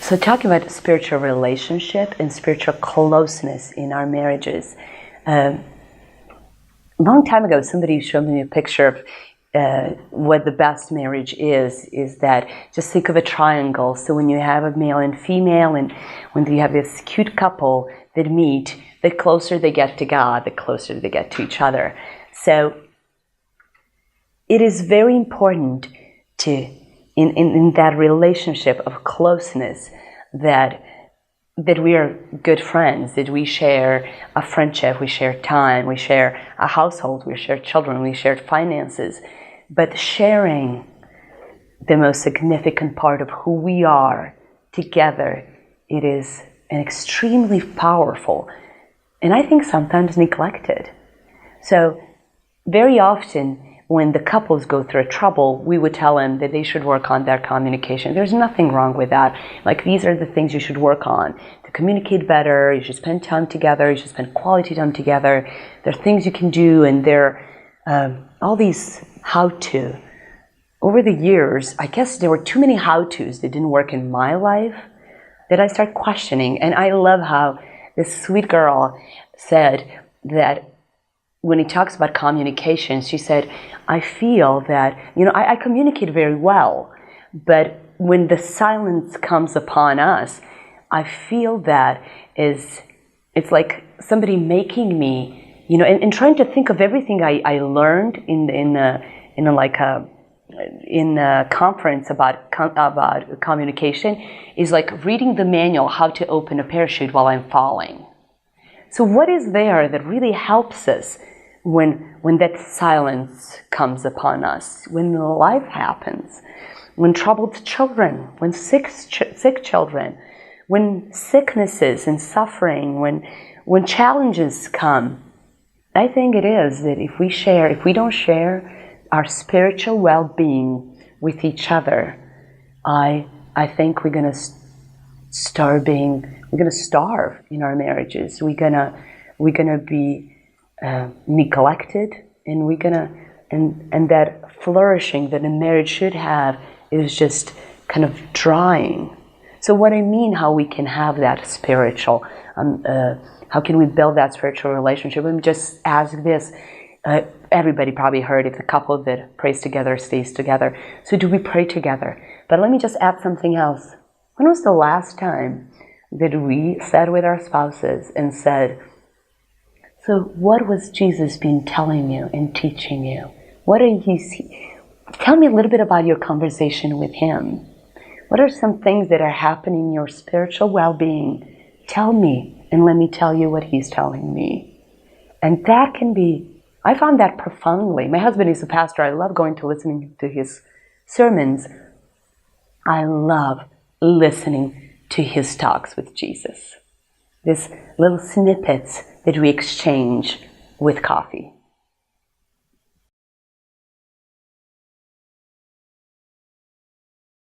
So talking about spiritual relationship and spiritual closeness in our marriages. A long time ago, somebody showed me a picture of what the best marriage is that just think of a triangle. So when you have a male and female, and when you have this cute couple that meet, the closer they get to God, the closer they get to each other. So it is very important to, in that relationship of closeness, that we are good friends, that we share a friendship, we share time, we share a household, we share children, we share finances. But sharing the most significant part of who we are together, it is an extremely powerful, and I think sometimes neglected. So very often when the couples go through trouble, we would tell them that they should work on their communication. There's nothing wrong with that. Like, these are the things you should work on. To communicate better, you should spend time together, you should spend quality time together. There are things you can do, and there are all these how-to. Over the years, I guess there were too many how-tos that didn't work in my life that I started questioning. And I love how this sweet girl said that when he talks about communication, she said, I feel that, I communicate very well, but when the silence comes upon us, I feel that it's like somebody making me, and trying to think of everything I learned in a conference about communication is like reading the manual how to open a parachute while I'm falling. So what is there that really helps us when that silence comes upon us, when life happens, when troubled children, when sick children, when sicknesses and suffering, when challenges come? I think it is that if we don't share our spiritual well-being with each other, I think we're going to starve in our marriages. We're gonna be neglected, and and that flourishing that a marriage should have is just kind of drying. So what I mean, how we can have that spiritual, how can we build that spiritual relationship? Let me just ask this. Everybody probably heard, if the couple that prays together stays together. So do we pray together? But let me just add something else. When was the last time that we sat with our spouses and said, so what was Jesus been telling you and teaching you? Tell me a little bit about your conversation with him. What are some things that are happening in your spiritual well-being? Tell me, and let me tell you what he's telling me. And that can be, I found that profoundly. My husband is a pastor. I love going to listening to his sermons. I love listening to his talks with Jesus. These little snippets that we exchange with coffee.